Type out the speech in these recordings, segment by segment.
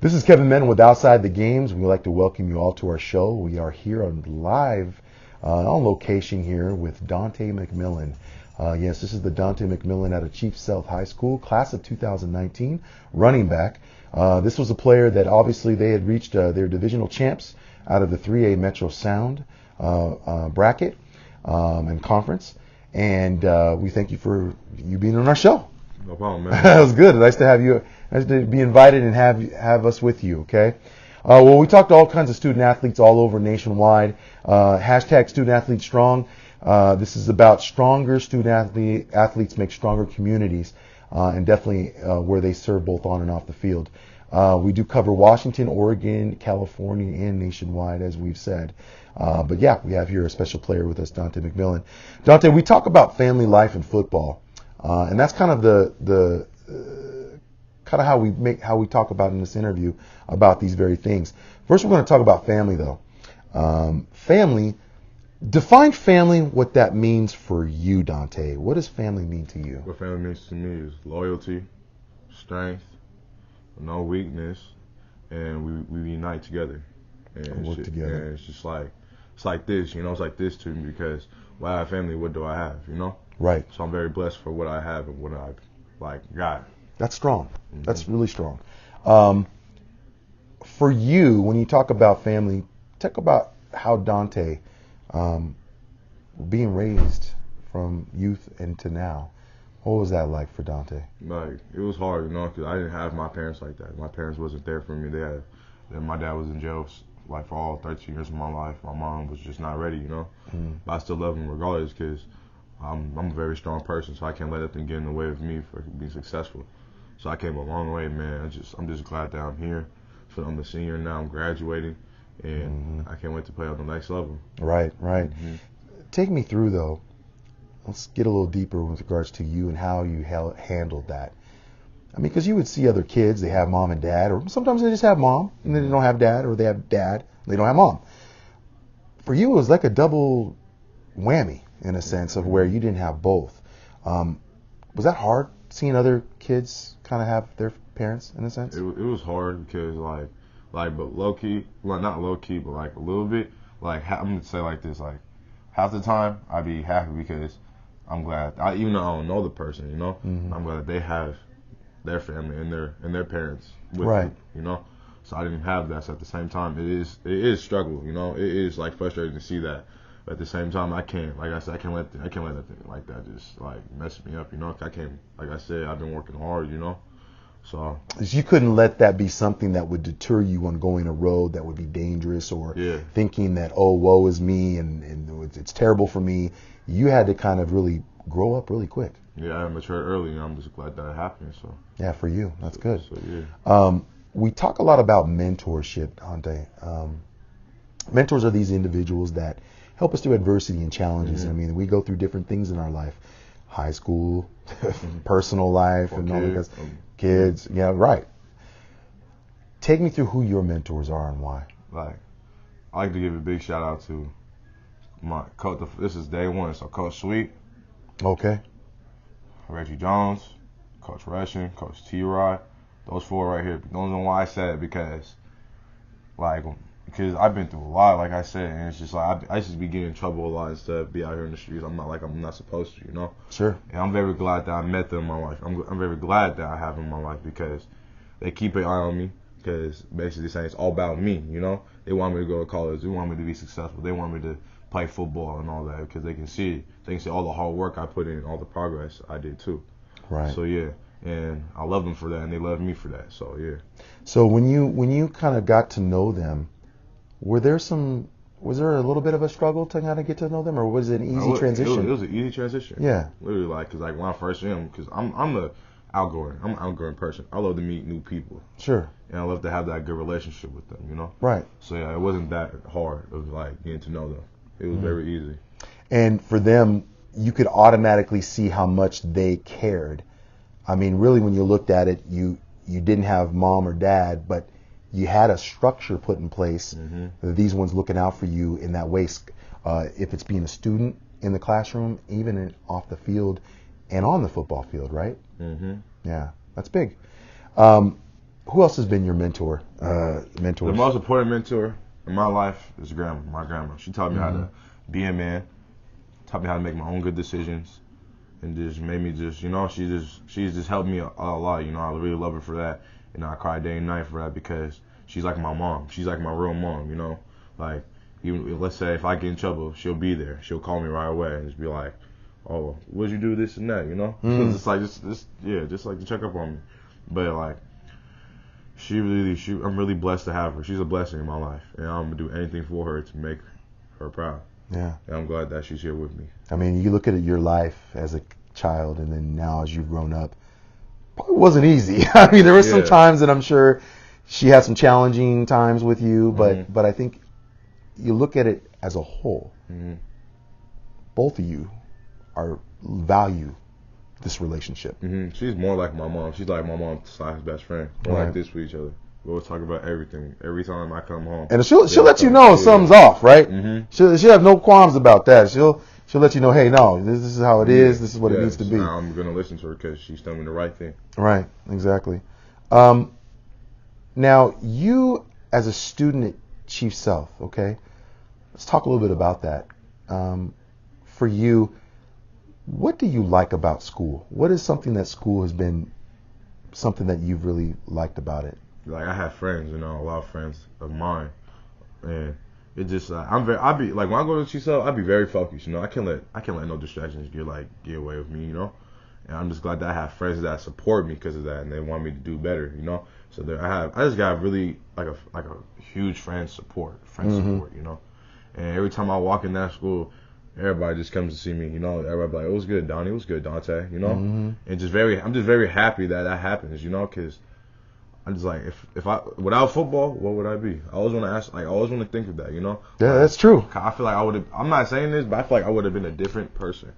This is Kevin Menn with Outside the Games. We'd like to welcome you all to our show. We are here on live on location here with Dontae McMillan. Yes, this is the Dontae McMillan out of Sealth High School, class of 2019, running back. This was a player that obviously they had reached their divisional champs out of the 3A Metro Sound bracket and conference. And we thank you for you being on our show. No problem, man. That was good. Nice to have you. Nice to be invited and have us with you. Okay. Well, we talked to all kinds of student athletes all over nationwide. Hashtag Student Athlete Strong. This is about stronger student athletes make stronger communities, and definitely where they serve both on and off the field. We do cover Washington, Oregon, California, and nationwide, as we've said. But yeah, we have here a special player with us, Dontae McMillan. Dontae, we talk about family life and football, and that's kind of the kind of how we talk about in this interview about these very things. First, we're going to talk about family, though. Family. Define family, what that means for you, Dontae. What does family mean to you? What family means to me is loyalty, strength, no weakness, and we unite together. And work together. And it's just like, it's like this, it's like this to me because when I have family, what do I have, Right. So I'm very blessed for what I have and what I got. That's strong. Mm-hmm. That's really strong. For you, when you talk about family, talk about how Dontae, being raised from youth into now, what was that like for Dontae? Like, it was hard, because I didn't have my parents like that. My parents wasn't there for me. My dad was in jail for all 13 years of my life. My mom was just not ready, Mm. But I still love them regardless because I'm a very strong person, so I can't let nothing get in the way of me for being successful. So I came a long way, man. I'm just glad that I'm here. So I'm a senior now. I'm graduating, and I can't wait to play on the next level. Right. Mm-hmm. Take me through, though. Let's get a little deeper with regards to you and how you handled that. I mean, because you would see other kids, they have mom and dad, or sometimes they just have mom and they don't have dad, or they have dad and they don't have mom. For you, it was like a double whammy in a sense of where you didn't have both. Was that hard, seeing other kids kind of have their parents in a sense? It was hard because but low key, well, not low key, but like a little bit. Like, I'm gonna say like this, like half the time I'd be happy because I'm glad, even though I don't know the person, Mm-hmm. I'm glad they have their family and their parents with Right. them, So I didn't have that. So at the same time, it is struggle, It is like frustrating to see that. But at the same time, I can't, like I said, I can't let nothing like that just like mess me up, I can't, like I said, I've been working hard, So you couldn't let that be something that would deter you on going a road that would be dangerous, or thinking that, oh, woe is me and it's terrible for me. You had to kind of really grow up really quick. Yeah, I matured early, and I'm just glad that it happened. So yeah, for you, that's good. So yeah. We talk a lot about mentorship, Dontae. Mentors are these individuals that help us through adversity and challenges. Mm-hmm. I mean, we go through different things in our life, high school, personal life, and all that. Kids, yeah, right. Take me through who your mentors are and why. Like, I like to give a big shout out to my coach. This is day one, so Coach Sweet. Okay. Reggie Jones, Coach Russian, Coach T-Rod. Those four right here. The only reason why I said it because I've been through a lot, like I said, and it's just like I just be getting in trouble a lot instead of be out here in the streets. I'm not supposed to, Sure. And I'm very glad that I met them in my life. I'm very glad that I have them in my life because they keep an eye on me. Because basically saying it's all about me, They want me to go to college. They want me to be successful. They want me to play football and all that because they can see all the hard work I put in, all the progress I did too. Right. So yeah, and I love them for that, and they love me for that. So yeah. So when you kind of got to know them, was there a little bit of a struggle to kind of get to know them, or was it an easy transition? It was an easy transition. Yeah. Literally, because when I first met them, because I'm an outgoing person. I love to meet new people. Sure. And I love to have that good relationship with them, Right. So yeah, it wasn't that hard of getting to know them. It was very easy. And for them, you could automatically see how much they cared. I mean, really, when you looked at it, you didn't have mom or dad, but you had a structure put in place. Mm-hmm. These ones looking out for you in that way. If it's being a student in the classroom, even off the field and on the football field, right? Mm-hmm. Yeah, that's big. Who else has been your mentor? Mentors. The most important mentor in my life is my grandma. She taught me how to be a man, taught me how to make my own good decisions, and just made me just, she's just helped me a lot. I really love her for that. I cry day and night for that because she's like my mom. She's like my real mom, Like, even, let's say if I get in trouble, she'll be there. She'll call me right away and just be like, oh, what'd you do, this and that, Just like, just like to check up on me. But like, I'm really blessed to have her. She's a blessing in my life, and I'm gonna do anything for her to make her proud. Yeah. And I'm glad that she's here with me. I mean, you look at your life as a child, and then now as you've grown up, it wasn't easy. I mean, there were some times that I'm sure she had some challenging times with you, but I think you look at it as a whole. Both of you value this relationship. She's more like my mom. She's like my mom's best friend. We're like this with each other. We'll talk about everything every time I come home. And she'll let you know if something's off, right? She'll have no qualms about that. She'll let you know, hey, no, this is how it is. This is what it needs to be. I'm gonna listen to her because she's telling me the right thing. Right, exactly. Now, you as a student at Chief Sealth, okay? Let's talk a little bit about that. For you, what do you like about school? What is something that school has been something that you've really liked about it? Like, I have friends, a lot of friends of mine, and it just when I go to Chief Sealth, I be very focused. I can't let no distractions get away with me. And I'm just glad that I have friends that support me because of that, and they want me to do better. So I just got really like a huge friend support. And every time I walk in that school, everybody just comes to see me. Everybody like, "Oh, it was good, Donnie. It was good, Dante." And I'm just very happy that happens. Because I'm just like, if I without football, what would I be? I always want to ask, I always want to think of that. Yeah, that's true. I feel like I would have. I'm not saying this, but I feel like I would have been a different person.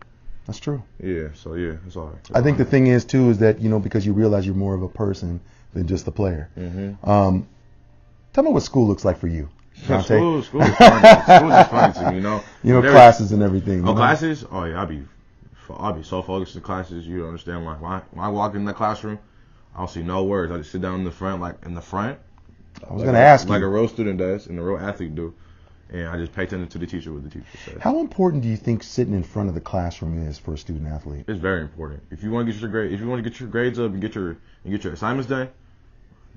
That's true. Yeah. So it's all right. I think the thing is too is that because you realize you're more of a person than just a player. Tell me what school looks like for you. School is funny. School is funny to me. Classes and everything. Classes? Oh yeah, I'll be so focused in classes. You don't understand. Like when I walk in the classroom, I don't see no words. I just sit down in the front, I was gonna ask you, like a real student does and a real athlete do, and I just pay attention to the teacher, what the teacher says. How important do you think sitting in front of the classroom is for a student athlete? It's very important. If you want to get your grades up and get your assignments done,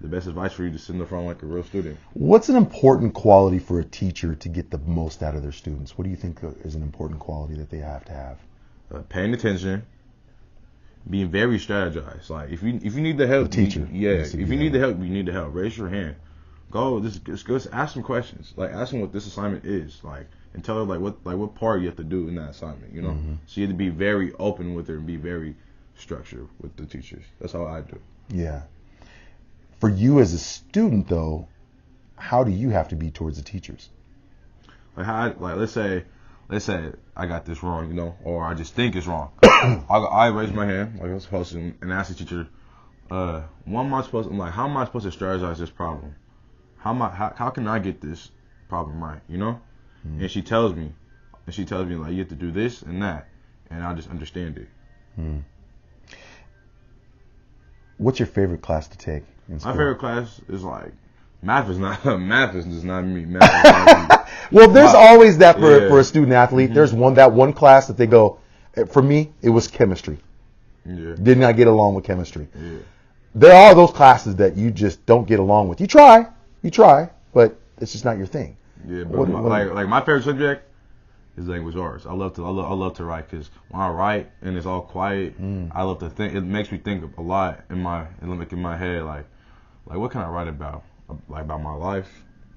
the best advice for you to sit in the front like a real student. What's an important quality for a teacher to get the most out of their students? What do you think is an important quality that they have to have? Paying attention, being very strategized. Like if you need the help, the teacher. If you need the help, you need the help. Raise your hand. Go. Just go. Ask some questions. Like ask them what this assignment is. And tell her what part you have to do in that assignment. So you have to be very open with her and be very structured with the teachers. That's how I do. Yeah. For you as a student, though, how do you have to be towards the teachers? Let's say I got this wrong, or I just think it's wrong. I raise my hand like I was supposed to and ask the teacher, how am I supposed to strategize this problem? How can I get this problem right? And she tells me like you have to do this and that, and I just understand it. What's your favorite class to take in school? My favorite class is math is not me. Math is not me. Well, there's always that for a student athlete. There's one class that they go. For me, it was chemistry. Yeah. Did not get along with chemistry. Yeah. There are those classes that you just don't get along with. You try, but it's just not your thing. Yeah, but my favorite subject is language arts. I love to write because when I write and it's all quiet, I love to think. It makes me think a lot in my head. Like what can I write about? Like about my life,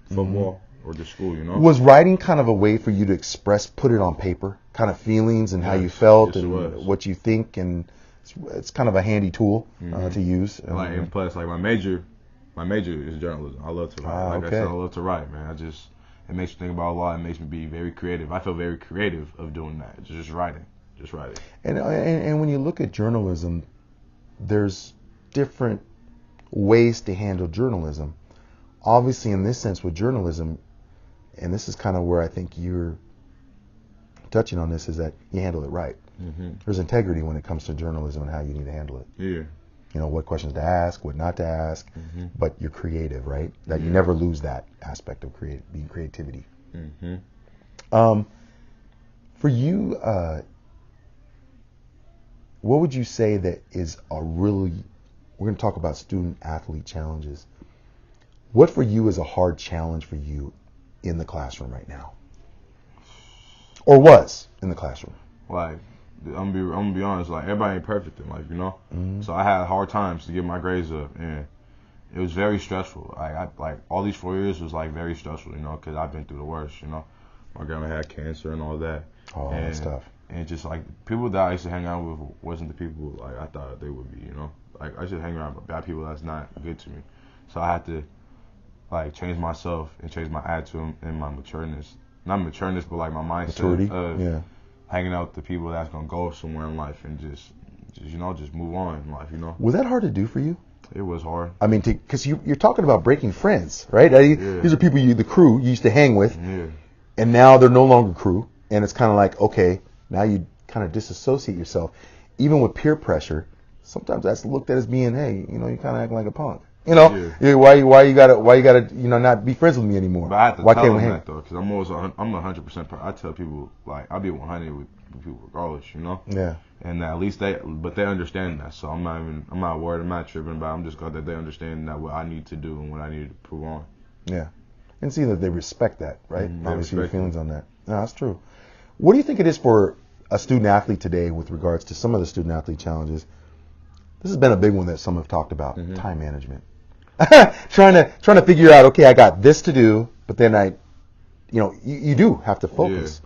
football, or just school. Was writing kind of a way for you to put it on paper, kind of feelings and how you felt and what you think, and it's kind of a handy tool to use. And plus, my major is journalism. I love to write. I said, I love to write, man. It makes me think about a lot. It makes me be very creative. I feel very creative of doing that. Just writing. And when you look at journalism, there's different ways to handle journalism. Obviously, in this sense with journalism, and this is kind of where I think you're touching on this, is that you handle it right. There's integrity when it comes to journalism and how you need to handle it. Yeah. You know, what questions to ask, what not to ask, but you're creative, right? That you never lose that aspect of being creativity. For you, what would you say that is a really, we're going to talk about student athlete challenges. What for you is a hard challenge for you in the classroom right now? Or was in the classroom? Like, I'm gonna be honest, like, everybody ain't perfect in life, you know? So I had hard times to get my grades up, and it was very stressful. Like all these 4 years was, like, very stressful, you know, because I've been through the worst, you know? My grandma had cancer and all that. Oh, and, that's tough. And just, like, people that I used to hang out with wasn't the people, like, I thought they would be, you know? Like, I should hang around with bad people that's not good to me. So I had to, like, change myself and change my attitude and my matureness. Not matureness, but, like, my mindset Maturity? of hanging out with the people that's going to go somewhere in life and just, you know, just move on in life, you know? Was that hard to do for you? It was hard. I mean, because you're talking about breaking friends, right? These are people, the crew you used to hang with, and now they're no longer crew, and it's kind of like, okay, now you kind of disassociate yourself. Even with peer pressure, sometimes that's looked at as being, hey, you know, you kind of act like a punk. You know, why you gotta, you know, not be friends with me anymore? But I have to why tell can't them we that, though, because I'm 100%. I tell people, like, I'll be 100 with people regardless, you know. Yeah. And at least they understand that. So I'm not worried. I'm not tripping about it. I'm just glad that they understand that what I need to do and what I need to prove on. Yeah. And see that they respect that, right? Obviously, your feelings on that. No, that's true. What do you think it is for a student athlete today with regards to some of the student athlete challenges? This has been a big one that some have talked about, time management. trying to figure out, okay, I got this to do, but then you do have to focus.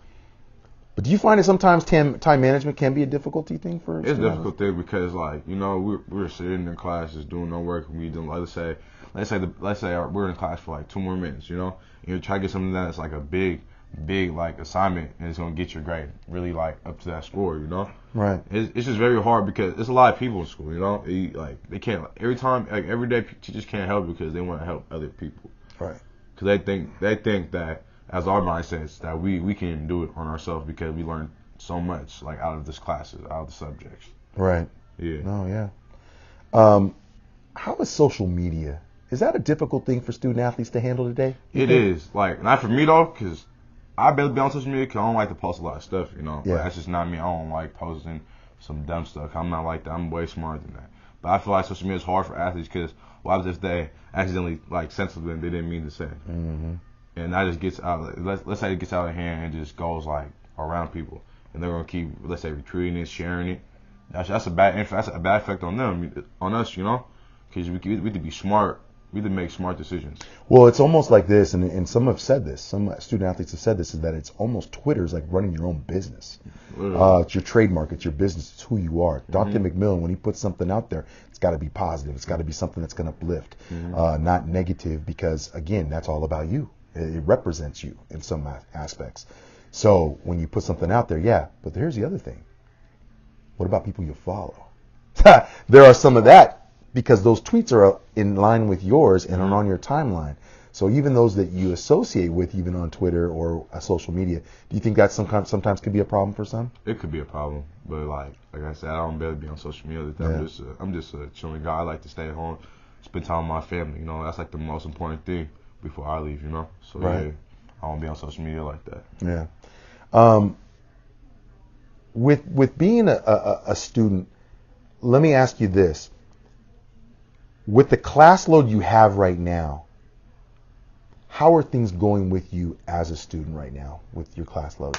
But do you find that sometimes time management can be a difficulty thing for It's a students? difficult thing because, like, you know, we're sitting in class just doing no work, and we doing, like, let's say we're in class for like 2 more minutes, you know, and you try to get something that's like a big like assignment, and it's gonna get your grade really, like, up to that score, you know. Right. It's just very hard because there's a lot of people in school, you know. They can't, like, every day teachers can't help because they want to help other people. Right. Because they think that, as our mindsets, that we can do it on ourselves because we learn so much, like, out of this classes, out of the subjects. Right. Yeah. No, yeah. How is social media? Is that a difficult thing for student athletes to handle today? It is. Like, not for me, though, because I barely be on social media because I don't like to post a lot of stuff, you know. Yeah. Like, that's just not me. I don't like posting some dumb stuff. I'm not like that. I'm way smarter than that. But I feel like social media is hard for athletes because what happens if they accidentally, like, said something they didn't mean to say? Mm-hmm. And that just gets out. Let's say it gets out of hand and just goes, like, around people, and they're gonna keep, let's say, retweeting it, sharing it. That's a bad effect on them, on us, you know, because we need to be smart. We need to make smart decisions. Well, it's almost like this, and some have said this. Some student athletes have said this, is that it's almost Twitter's like running your own business. It's your trademark. It's your business. It's who you are. Dr. McMillan, when he puts something out there, it's got to be positive. It's got to be something that's going to uplift, not negative, because, again, that's all about you. It represents you in some aspects. So when you put something out there, but here's the other thing. What about people you follow? There are some of that, because those tweets are in line with yours and are on your timeline. So even those that you associate with, even on Twitter or social media, do you think that sometimes could be a problem for some? It could be a problem, but like I said, I don't barely be on social media. I'm just a chilling guy. I like to stay at home, spend time with my family. You know, that's like the most important thing before I leave. You know, so I don't be on social media like that. Yeah. With being a student, let me ask you this. With the class load you have right now, how are things going with you as a student right now with your class load?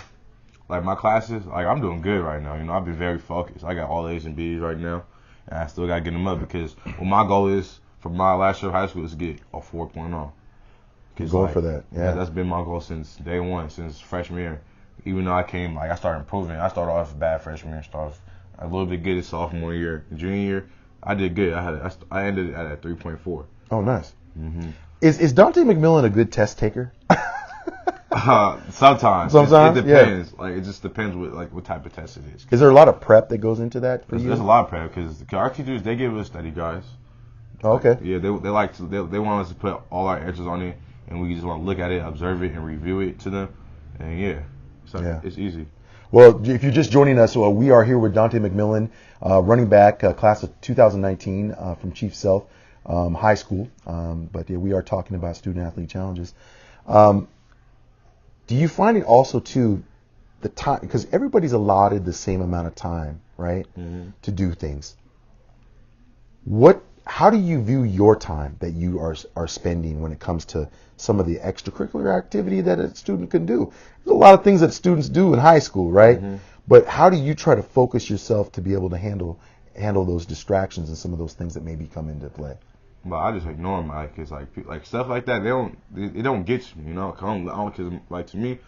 Like, my classes, like, I'm doing good right now. You know, I've been very focused. I got all A's and B's right now, and I still got to get them up because what my goal is for my last year of high school is to get a 4.0. Keep going for that. Yeah, that's been my goal since day one, since freshman year. Even though I started improving. I started off bad freshman year, started off a little bit good sophomore year. Junior year, I did good. I ended at a 3.4. Oh, nice. Mm-hmm. Is Dante McMillan a good test taker? Sometimes. It depends. Yeah. Like, it just depends what type of test it is. Is there a lot of prep that goes into that for you? There's a lot of prep because our teachers, they give us study guides. Oh, okay. They want us to put all our answers on it, and we just want to look at it, observe it, and review it to them. And it's easy. Well, if you're just joining us, we are here with Dontae McMillan, running back, class of 2019 from Chief Sealth High School. But yeah, we are talking about student athlete challenges. Do you find it also too the time, because everybody's allotted the same amount of time, right, to do things? How do you view your time that you are spending when it comes to some of the extracurricular activity that a student can do? There's a lot of things that students do in high school, right? But how do you try to focus yourself to be able to handle those distractions and some of those things that maybe come into play? But I just ignore them, like, cause like stuff like that, it don't get you, you know, cause like to me,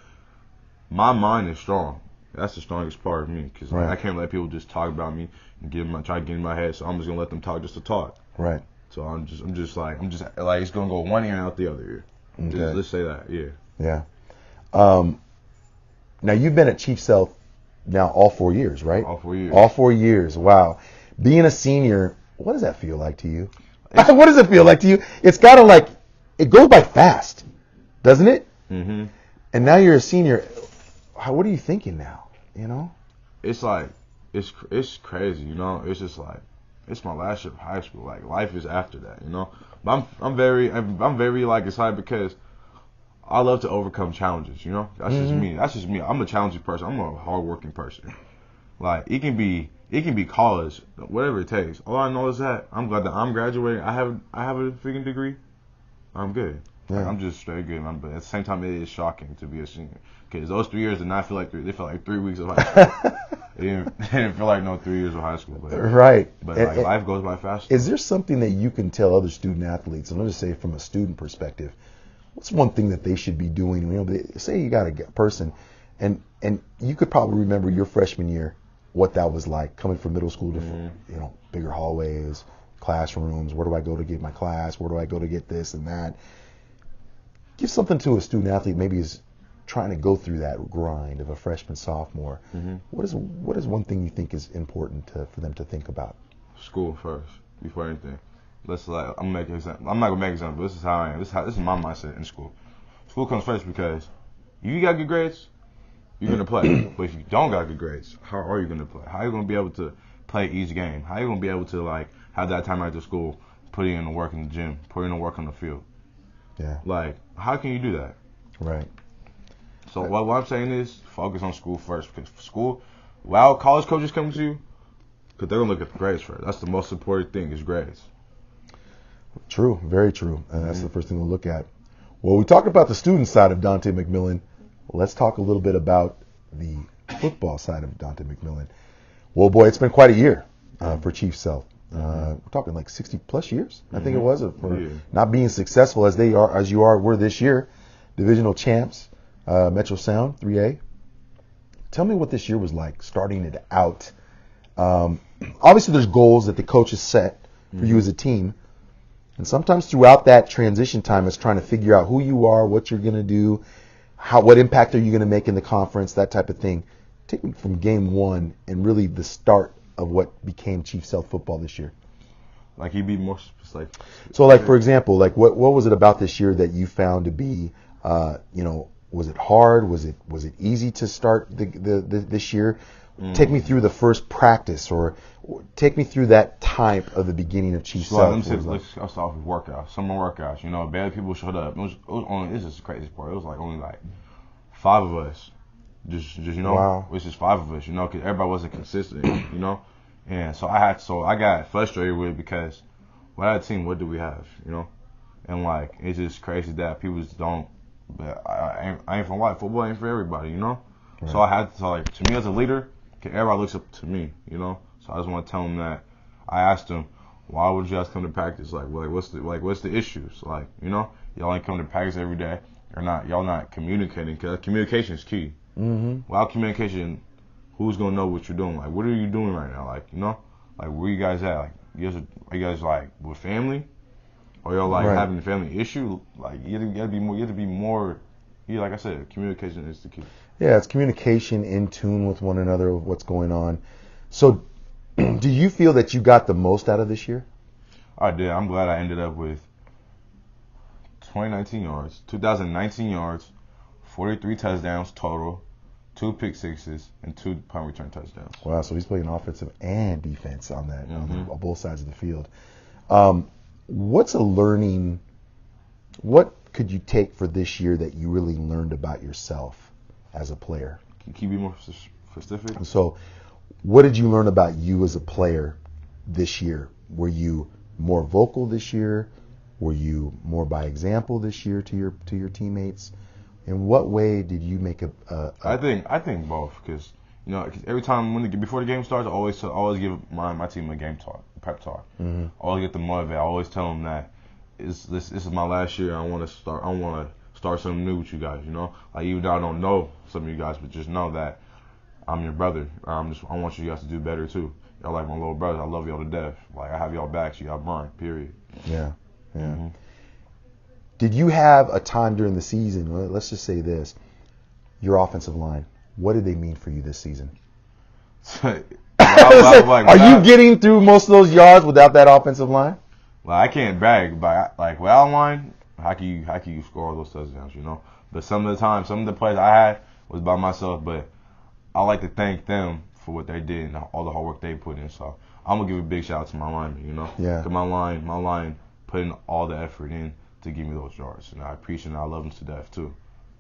my mind is strong. That's the strongest part of me, cause like, I can't let people just talk about me and try to get in my head. So I'm just gonna let them talk just to talk. Right. So I'm just like it's gonna go one ear and out the other ear. Okay. Let's say that, yeah. Yeah. Now you've been at Chief Sealth now all 4 years, right? All 4 years. All 4 years. Wow. Being a senior, what does that feel like to you? What does it feel like to you? It's gotta it goes by fast, doesn't it? Mm-hmm. And now you're a senior. What are you thinking now? You know? It's like it's crazy, you know. It's just like it's my last year of high school. Like life is after that, you know. But I'm very like excited because I love to overcome challenges, you know. That's just me. That's just me. I'm a challenging person. I'm a hardworking person. Like it can be college, whatever it takes. All I know is that I'm glad that I'm graduating. I have a freaking degree. I'm good. Yeah. Like, I'm just straight good. But at the same time, it is shocking to be a senior because those 3 years did not feel like they felt like 3 weeks of high school. It didn't feel like no 3 years of high school. But, right. But like life goes by fast. Is there something that you can tell other student athletes, and let's just say from a student perspective, what's one thing that they should be doing? You know, say you got a person, and you could probably remember your freshman year, what that was like coming from middle school to you know, bigger hallways, classrooms. Where do I go to get my class? Where do I go to get this and that? Give something to a student athlete maybe is trying to go through that grind of a freshman, sophomore. What is one thing you think is important for them to think about? School first before anything. I'm gonna make an example. I'm not gonna make an example. This is how I am. This is my mindset in school. School comes first because if you got good grades, you're gonna play. But if you don't got good grades, how are you gonna play? How are you gonna be able to play each game? How are you gonna be able to like have that time after school, putting in the work in the gym, putting in the work on the field? Yeah. Like, how can you do that? Right. So what I'm saying is focus on school first, because school, while college coaches come to you, because they're gonna look at the grades first. That's the most important thing is grades. True, very true. And that's the first thing we'll look at. Well, we talked about the student side of Dontae McMillan. Let's talk a little bit about the football side of Dontae McMillan. Well, boy, it's been quite a year for Chief Sealth. We're talking like 60 plus years, I think it was, for not being successful as you were this year. Divisional champs, Metro Sound 3A. Tell me what this year was like, starting it out. Obviously, there's goals that the coaches set for you as a team. And sometimes throughout that transition time, it's trying to figure out who you are, what you're going to do, what impact are you going to make in the conference, that type of thing. Take me from game one and really the start of what became Chief Sealth football this year. Like, you'd be more specific. So, like, for example, like what was it about this year that you found to be, was it hard? Was it easy to start this year? Take me through the first practice, or take me through that time of the beginning of Chief Sealth. Let's start with workouts. Summer workouts. You know, barely people showed up. It was only, this is the craziest part. It was like only like 5 of us. Just you know, wow. It was just 5 of us. You know, because everybody wasn't consistent. You know, and I got frustrated with it because what team, what do we have? You know, and like it's just crazy that people just don't. But I ain't from white football ain't for everybody. You know, right. So like to me as a leader. Everybody looks up to me, you know. So I just want to tell them that I asked them, why would you guys come to practice? What's the issues? Like, you know, y'all ain't come to practice every day, or not? Y'all not communicating, because communication is key. Without communication, who's gonna know what you're doing? Like, what are you doing right now? Like, you know, like where you guys at? Like, are you guys like with family, or y'all like having a family issue? Like, you have to be more. Yeah, like I said, communication is the key. Yeah, it's communication, in tune with one another of what's going on. So, do you feel that you got the most out of this year? I did. I'm glad I ended up with 2019 yards, 43 touchdowns total, 2 pick sixes, and 2 punt return touchdowns. Wow, so he's playing offensive and defense on that, on both sides of the field. What could you take for this year that you really learned about yourself as a player? Can you be more specific? So, what did you learn about you as a player this year? Were you more vocal this year? Were you more by example this year to your teammates? In what way did you make I think both, because every time before the game starts, I always give my team a game talk, pep talk. I always get them motivated. I always tell them that this is my last year. I want to start something new with you guys. Like, even though I don't know some of you guys, but just know that I'm your brother. I want you guys to do better too. Y'all like my little brother. I love y'all to death. Like, I have y'all backs. You got mine. Period. Yeah. Did you have a time during the season? Let's just say this: your offensive line. What did they mean for you this season? Are you getting through most of those yards without that offensive line? Well, I can't brag, but without line, how can you score all those touchdowns? But some of the time, some of the plays I had was by myself. But I like to thank them for what they did and all the hard work they put in. So I'm gonna give a big shout out to my linemen. Yeah. Because my line put in all the effort in to give me those yards, and I appreciate it. I love them to death too.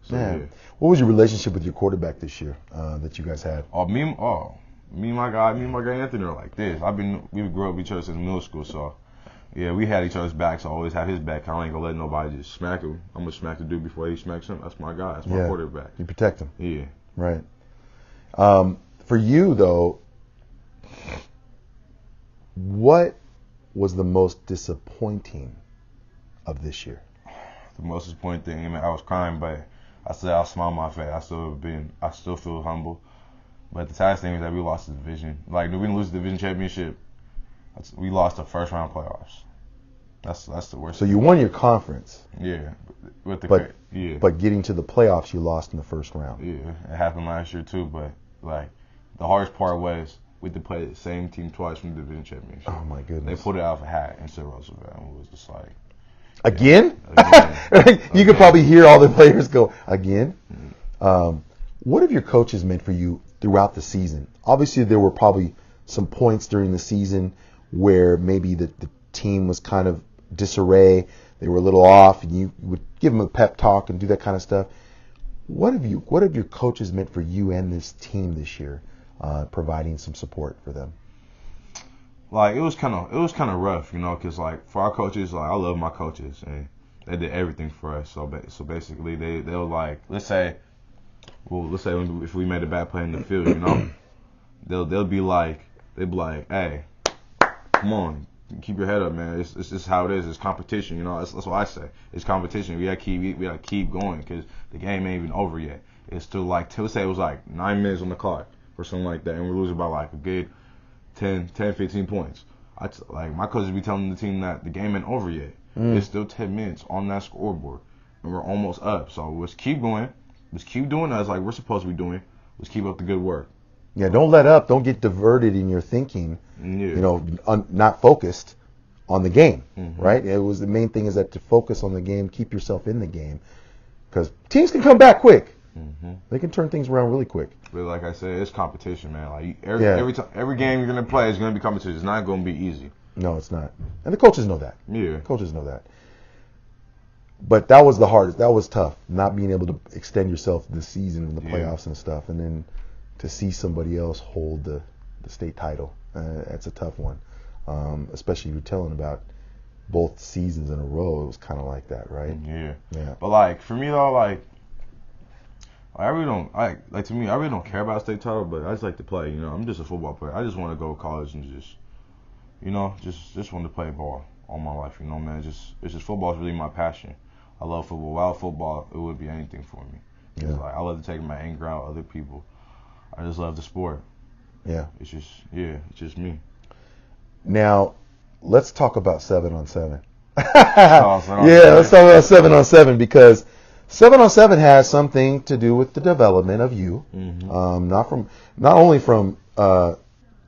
So, yeah. What was your relationship with your quarterback this year that you guys had? Me and my guy Anthony are like this. We grew up with each other since middle school, so yeah, we had each other's backs. I always had his back. I ain't gonna let nobody just smack him. I'm gonna smack the dude before he smacks him. That's my guy. That's my quarterback. You protect him. Yeah. Right. For you though, what was the most disappointing of this year? The most disappointing thing, I was crying, but I'll smile on my face. I still feel humble. But the saddest thing is that we lost the division. Like, we didn't lose the division championship. We lost the first round playoffs. That's the worst. So you won your conference. Yeah. But getting to the playoffs, you lost in the first round. Yeah, it happened last year too. But the hardest part was we had to play the same team twice from the division championship. Oh my goodness. They put it out of a hat instead of Roosevelt, and it was just like. Again? Again. You could probably hear all the players go, again? What have your coaches meant for you throughout the season? Obviously, there were probably some points during the season where maybe the team was kind of disarray. They were a little off, and you would give them a pep talk and do that kind of stuff. What have your coaches meant for you and this team this year, providing some support for them? It was kind of rough, because for our coaches, I love my coaches and they did everything for us. So basically, they'll let's say if we made a bad play in the field, they'll be like, hey, come on, keep your head up, man. It's just how it is. It's competition, That's what I say. It's competition. We gotta keep going because the game ain't even over yet. It's still let's say it was 9 minutes on the clock or something like that, and we're losing by a good 10, 15 points. My coaches be telling the team that the game ain't over yet. It's still 10 minutes on that scoreboard, and we're almost up. So let's keep going. Let's keep doing as we're supposed to be doing. Let's keep up the good work. Yeah, don't let up. Don't get diverted in your thinking. Yeah. Not focused on the game, right? It was the main thing is that to focus on the game, keep yourself in the game, because teams can come back quick. They can turn things around really quick. But like I said, it's competition, man. Every game you're gonna play is gonna be competition. It's not gonna be easy. No, it's not. And the coaches know that. Yeah. Coaches know that. But that was the hardest. That was tough. Not being able to extend yourself this season in the playoffs and stuff, and then to see somebody else hold the state title. That's a tough one. Especially you're telling about both seasons in a row. It was kind of like that, right? Yeah. Yeah. But for me though, I really don't to me. I really don't care about state title, but I just like to play. I'm just a football player. I just want to go to college and just want to play ball all my life. Man. It's just football is really my passion. I love football. Without football, it would be anything for me. Yeah. I love to take my anger out on other people. I just love the sport. Yeah. It's just me. Now, let's talk about 7-on-7. Yeah, let's talk about 7-on-7 because 7-on-7 has something to do with the development of you, not only from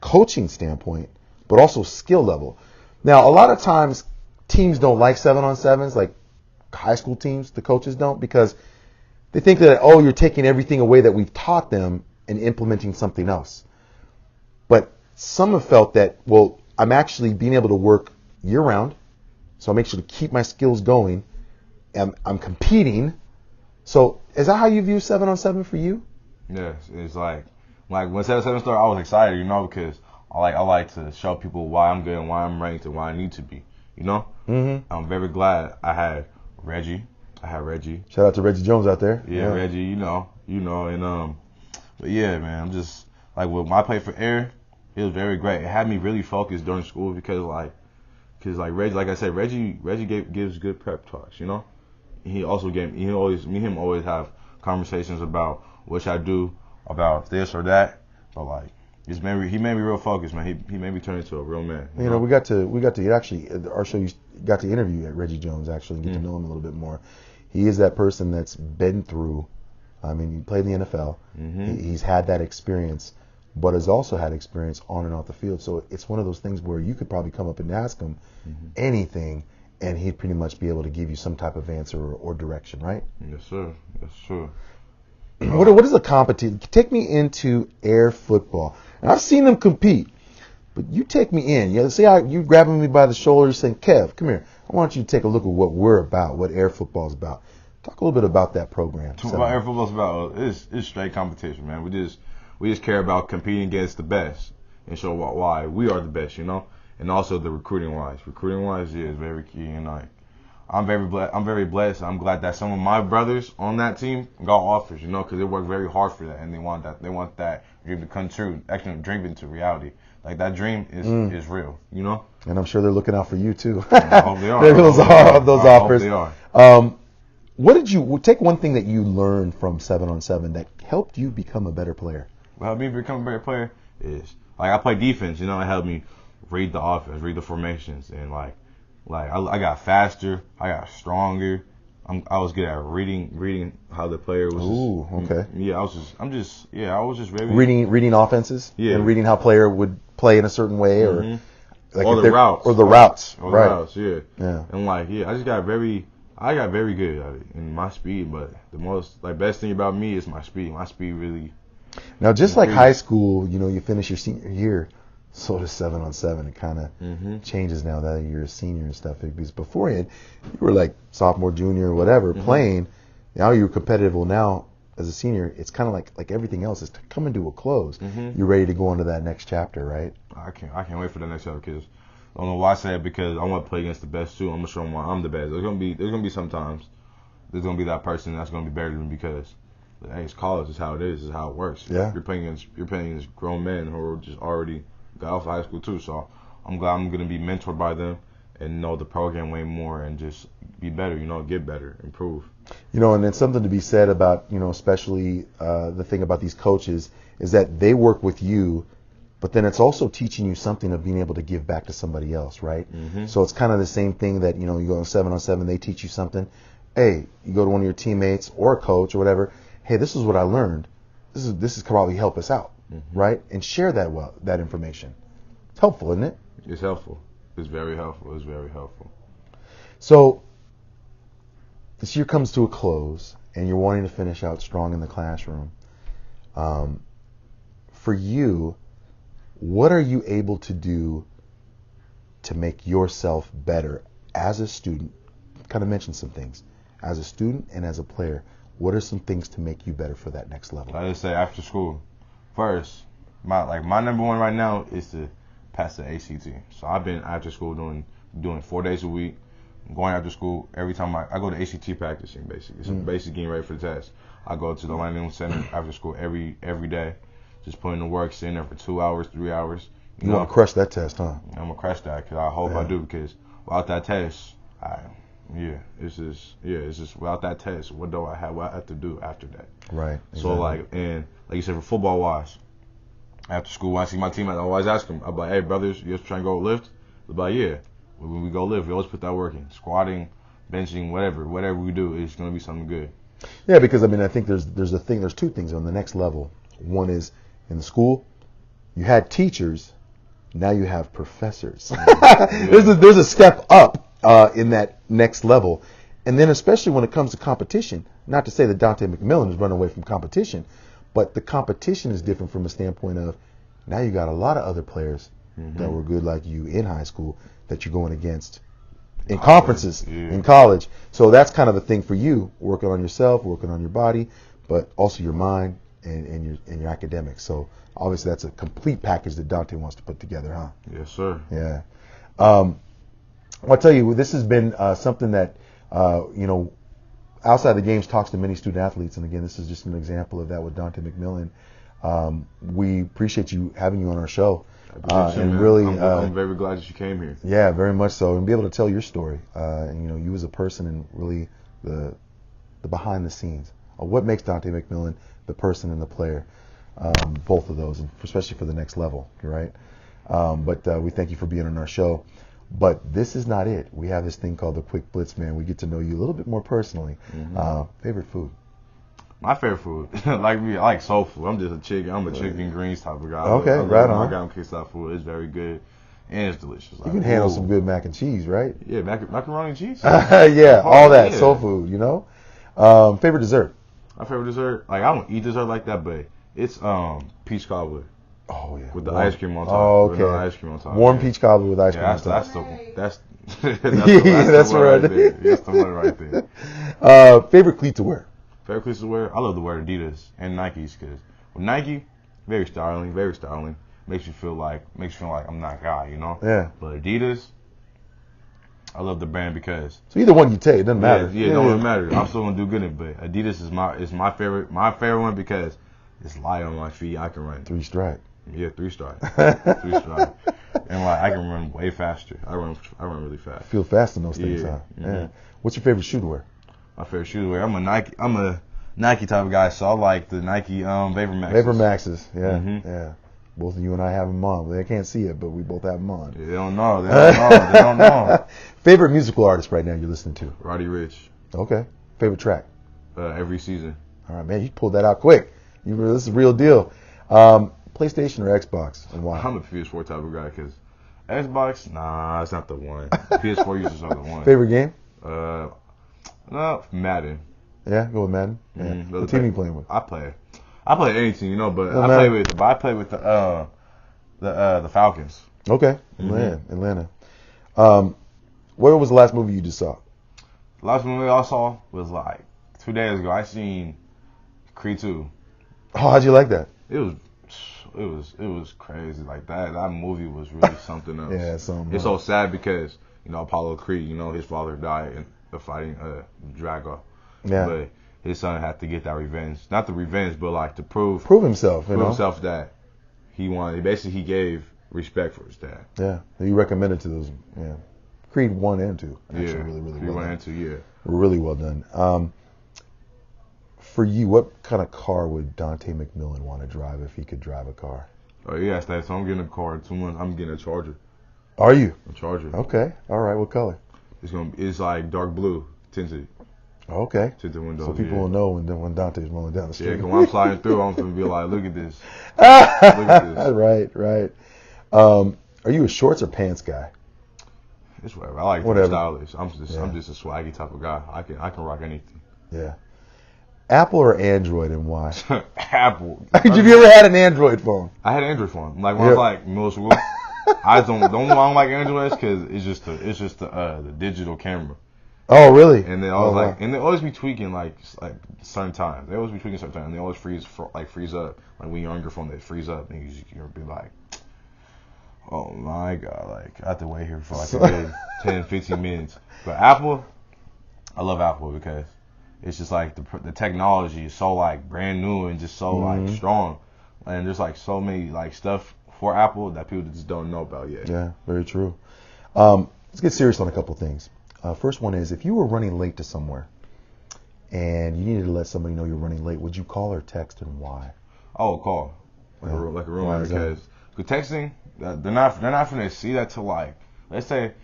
coaching standpoint, but also skill level. Now, a lot of times teams don't like 7-on-7s, like high school teams. The coaches don't because They think that, oh, you're taking everything away that we've taught them and implementing something else. But some have felt that, well, I'm actually being able to work year-round, so I make sure to keep my skills going. I'm competing. So is that how you view 7-on-7 for you? Yes, it's like when 7-on-7 started, I was excited, because I like to show people why I'm good and why I'm ranked and why I need to be, Mm-hmm. I'm very glad I had Reggie. Shout out to Reggie Jones out there. Yeah. Reggie, and but yeah, man, I'm just like when I played for Air, it was very great. It had me really focused during school because Reggie, like I said, Reggie gives good prep talks, He also me and him always have conversations about what should I do about this or that, but he made me real focused, man. He made me turn into a real man. You know, we got to actually, our show, you got to interview Reggie Jones actually and get to know him a little bit more. He is that person that's been through, he played in the NFL. Mm-hmm. He's had that experience, but has also had experience on and off the field. So it's one of those things where you could probably come up and ask him anything, and he'd pretty much be able to give you some type of answer or direction, right? Yes, sir. That's true. What is a competition? Take me into Air football. And I've seen them compete, but you take me in. See how you grabbing me by the shoulder saying, Kev, come here. I want you to take a look at what we're about, what Air football is about. Talk a little bit about that program. What Air football is about it's straight competition, man. We just care about competing against the best and show why we are the best, and also the recruiting wise. Yeah, is very key, and I'm very blessed. I'm glad that some of my brothers on that team got offers, because they worked very hard for that, and they want that dream to come true, actually dream into reality. Like that dream is real, And I'm sure they're looking out for you too. I hope they are. those offers. I hope they are. What did you take one thing that you learned from 7-on-7 that helped you become a better player? What helped me become a better player is I play defense. It helped me read the offense, read the formations, and I got faster, I got stronger. I was good at reading how the player was. Ooh, okay. Yeah, I was just very reading offenses. Yeah. And reading how player would play in a certain way, or the routes, right? Yeah. And I got very good at it in my speed, but the most best thing about me is my speed. My speed really. Now, just like high school, you finish your senior year, so does 7-on-7. It kind of changes now that you're a senior and stuff. Because beforehand, you were like sophomore, junior, whatever, playing. Now you're competitive. Well, now as a senior, it's kind of like everything else is coming to a close. You're ready to go into that next chapter, right? I can't wait for the next chapter because I don't know why I say it, because I want to play against the best too. I'm gonna show them why I'm the best. There's gonna be sometimes there's gonna be that person that's gonna be better than me because hey, it's college. It's how it is. It's how it works. Yeah. You're playing against grown men who are just already got off high school too. So I'm glad I'm gonna be mentored by them and know the program way more and just be better. Get better, improve. And it's something to be said about especially the thing about these coaches is that they work with you. But then it's also teaching you something of being able to give back to somebody else, right? So it's kind of the same thing that, you go on 7-on-7, they teach you something. Hey, you go to one of your teammates or a coach or whatever. Hey, this is what I learned. This is probably help us out, right? And share that information. It's helpful, isn't it? It's helpful. It's very helpful. It's very helpful. So this year comes to a close, and you're wanting to finish out strong in the classroom. For you, what are you able to do to make yourself better as a student? Kind of mention some things. As a student and as a player, what are some things to make you better for that next level? I just say after school. First, my number one right now is to pass the ACT. So I've been after school doing 4 days a week. I'm going after school every time I go to ACT practicing basically. It's basically getting ready for the test. I go to the Landing Center after school every day. Just putting the work, sitting there for 2 hours, 3 hours. You want to crush that test, huh? I'm going to crush that because I hope I do, because without that test, it's just without that test, what I have to do after that? Right. Exactly. So like you said, for football wise, after school, when I see my team, I always ask them, I'm like, hey brothers, you just trying to go lift? They're like, yeah. When we go lift, we always put that work in. Squatting, benching, whatever we do, it's going to be something good. Yeah, because I think there's two things on the next level. One is in the school, you had teachers, now you have professors. There's a step up in that next level, And then especially when it comes to competition, not to say that Dante McMillan is running away from competition, but the competition is different from a standpoint of now you got a lot of other players that were good like you in high school that you're going against in conferences, in college. So that's kind of a thing for you, working on yourself, working on your body, but also your mind and your academics. So obviously that's a complete package that Dante wants to put together, huh? Yes, sir. Yeah. I'll tell you, this has been something that, outside the games talks to many student athletes. And again, this is just an example of that with Dante McMillan. We appreciate you having you on our show. And really, I'm very glad that you came here. Yeah, very much so. And be able to tell your story. You as a person and really the behind the scenes of what makes Dante McMillan the person and the player. Both of those, and especially for the next level, right? But we thank you for being on our show. But this is not it. We have this thing called the Quick Blitz, man. We get to know you a little bit more personally. Favorite food? My favorite food, like me, I like soul food. I'm a chicken greens type of guy. Okay, right on. I got kicked out food. It's very good and it's delicious. You can handle some good mac and cheese, right? Yeah, macaroni and cheese. Yeah, all that soul food. Favorite dessert? My favorite dessert, like I don't eat dessert like that, but it's peach cobbler. Oh yeah, with the ice cream on top. Oh, okay. With ice cream on top. Warm peach cobbler with ice cream on top. That's the that's the one right there. That's the one right there. Favorite cleat to wear? Favorite cleats to wear? I love to wear Adidas and Nikes because with Nike, very styling. Makes you feel like I'm that guy, Yeah. But Adidas, I love the brand because. So either one you take, it doesn't matter. Yeah, it don't matter. I'm still gonna do good in it, but Adidas is my favorite one because it's light on my feet. I can run 3 strike. Yeah, 3 strike. 3 strike. And I can run way faster. I run really fast. Feel fast in those things, huh? Yeah. What's your favorite shoe to wear? My favorite shoe to wear. I'm a Nike type of guy, so I like the Nike Vapor Maxes. Vapor Maxes, yeah, yeah. Both of you and I have them on. They can't see it, but we both have them on. They don't know. They don't know. Favorite musical artist right now you're listening to? Roddy Ricch. Okay. Favorite track? Every Season. All right, man. You pulled that out quick. This is a real deal. PlayStation or Xbox, and why? I'm a PS4 type of guy because Xbox, nah, it's not the one. PS4 users are the one. Favorite game? No, Madden. Yeah, go with Madden. Yeah. What team are you playing with? I play anything, but I play with the Falcons. Okay, Atlanta. Where was the last movie you just saw? The last movie I saw was like 2 days ago. I seen Creed 2. Oh, how'd you like that? It was crazy. Like that movie was really something else. Yeah, it's so sad because Apollo Creed, his father died in fighting Drago. Yeah. But his son had to get that revenge. Not the revenge, but like to prove himself. Prove himself that he wanted. Basically, he gave respect for his dad. Yeah. He recommended to those. Yeah. Creed 1 and 2. Actually, really, really Creed well 1 and 2. Yeah. Really well done. For you, what kind of car would Dante McMillan want to drive if he could drive a car? Oh yeah, so I'm getting a car in 2 months. I'm getting a Charger. Are you? A Charger. Okay. All right. What color? It's like dark blue tinted. Okay. Tinted windows. So people will know when Dante's rolling down the street. Yeah, because when I'm sliding through, I'm gonna be like, look at this. Look at this. Right. Are you a shorts or pants guy? It's whatever. I like to be stylish. I'm just a swaggy type of guy. I can rock anything. Yeah. Apple or Android, and why? Apple. Have you ever had an Android phone? I had an Android phone. Like when I was like middle school. I don't know why I don't like Androids because it's just the digital camera. Oh really? And they always and they always be tweaking like certain times. They always be tweaking certain times. And they always freeze up. Like when you're on your phone, they freeze up, and you'll be like, oh my god! Like I have to wait here for like a good 10, 15 minutes. But Apple, I love Apple because it's just like the technology is so like brand new and just so like strong, and there's like so many like stuff for Apple that people just don't know about yet. Yeah, very true. Let's get serious on a couple things. First one is, if you were running late to somewhere and you needed to let somebody know you're running late, would you call or text, and why? Oh, call. Like a room because texting, they're not going to see that till like, let's say,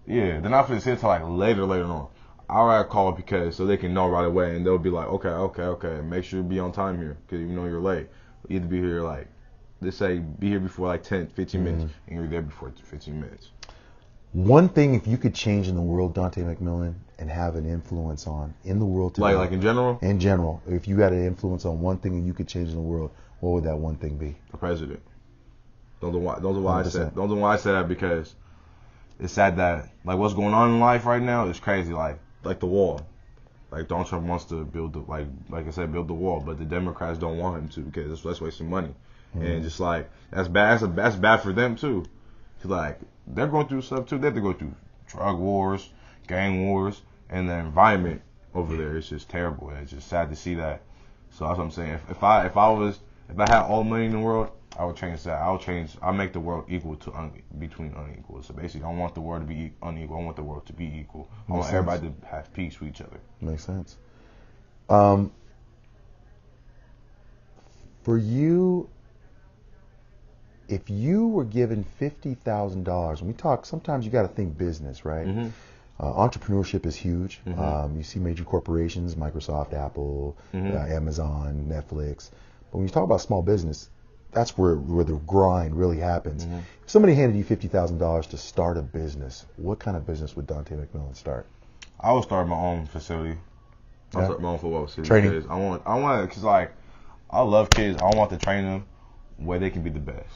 they're not going to see it till like later on. I'll rather call because so they can know right away, and they'll be like, okay, make sure you be on time here because you know you're late. You either be here like, let's say be here before like 10, 15 minutes, and you're there before 15 minutes. One thing, if you could change in the world, Dontae McMillan, and have an influence on in the world today. Like in general? In general. If you had an influence on one thing and you could change in the world, what would that one thing be? The president. Those are why I said that, because it's sad that like what's going on in life right now is crazy. Like the wall. Like Donald Trump wants to build build the wall, but the Democrats don't want him to because that's wasting money. Mm-hmm. And just like that's bad for them too. Like they're going through stuff too. They have to go through drug wars, gang wars, and the environment over there is just terrible. And it's just sad to see that. So that's what I'm saying. If I had all the money in the world, I would change that. I'll make the world equal to between unequal. So basically, I don't want the world to be unequal. I want the world to be equal. I want everybody to have peace with each other. Makes sense. For you, if you were given $50,000, when we talk, sometimes you got to think business, right? Mm-hmm. Entrepreneurship is huge. Mm-hmm. You see major corporations, Microsoft, Apple, Mm-hmm. Amazon, Netflix. But when you talk about small business, that's where the grind really happens. Mm-hmm. If somebody handed you $50,000 to start a business, what kind of business would Dontae McMillan start? I would start my own facility. I'll start my own football facility. Training. Because because like I love kids. I want to train them where they can be the best.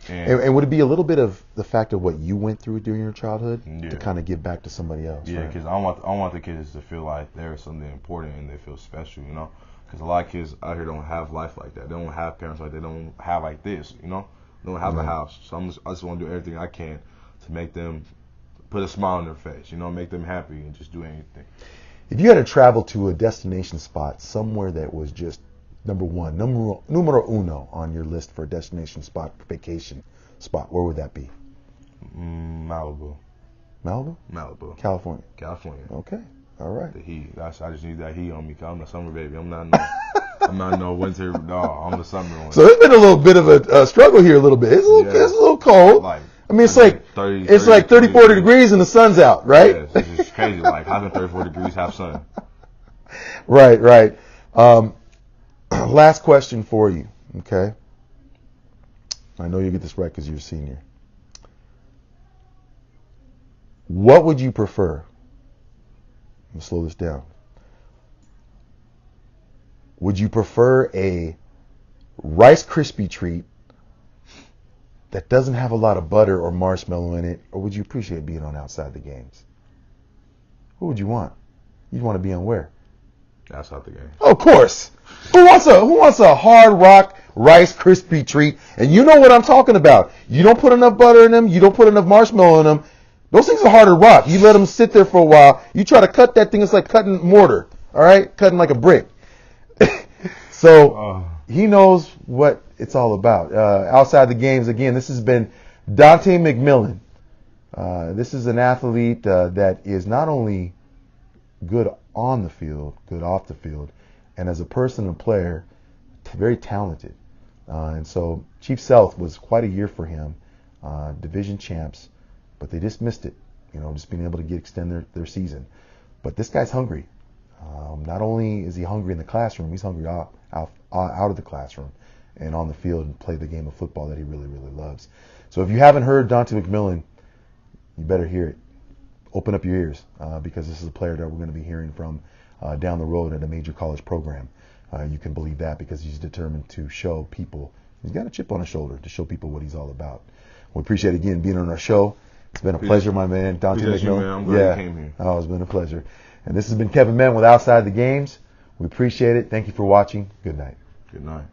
And would it be a little bit of the fact of what you went through during your childhood Yeah. to kind of give back to somebody else? Yeah, right? because I want the kids to feel like they're something important and they feel special, you know. Because a lot of kids out here don't have life like that. They don't have parents like that. They don't have like this, you know. They don't have a house. So I just want to do everything I can to make them put a smile on their face, you know, make them happy and just do anything. If you had to travel to a destination spot somewhere that was just numero uno on your list for a destination spot, vacation spot, where would that be? Malibu. Malibu? Malibu. California. California. Okay. All right. The heat. I just need that heat on me. Cause I'm a summer baby. I'm not no winter. No, I'm the summer one. So it's been a little bit of a struggle here. A little bit. It's a little cold. Like, I mean, it's like 30, 40 degrees and the sun's out, right? Yeah, it's just crazy. Like, how can 34 degrees have sun? Right. Last question for you, okay? I know you'll get this right because you're a senior. What would you prefer? Let me slow this down. Would you prefer a Rice Krispie treat that doesn't have a lot of butter or marshmallow in it, or would you appreciate being on Outside the Games? What would you want? You'd want to be on where? Outside the Game. Of course. Who wants a Hard Rock Rice Krispie treat? And you know what I'm talking about. You don't put enough butter in them. You don't put enough marshmallow in them. Those things are hard to rock. You let them sit there for a while. You try to cut that thing, it's like cutting mortar. All right? Cutting like a brick. So he knows what it's all about. Outside the Games, again, this has been Dontae McMillan. This is an athlete that is not only good on the field, good off the field, and as a person and player, very talented. And so Chief Sealth was quite a year for him, division champs, but they just missed it, just being able to extend their season. But this guy's hungry. Not only is he hungry in the classroom, he's hungry out of the classroom and on the field and play the game of football that he really, really loves. So if you haven't heard Dontae McMillan, you better hear it. Open up your ears because this is a player that we're going to be hearing from down the road at a major college program. You can believe that because he's determined to show people, he's got a chip on his shoulder to show people what he's all about. We appreciate, again, being on our show. It's been a pleasure, my man. Dontae McMillan. I'm glad you came here. Oh, it's been a pleasure. And this has been Kevin Mann with Outside the Games. We appreciate it. Thank you for watching. Good night. Good night.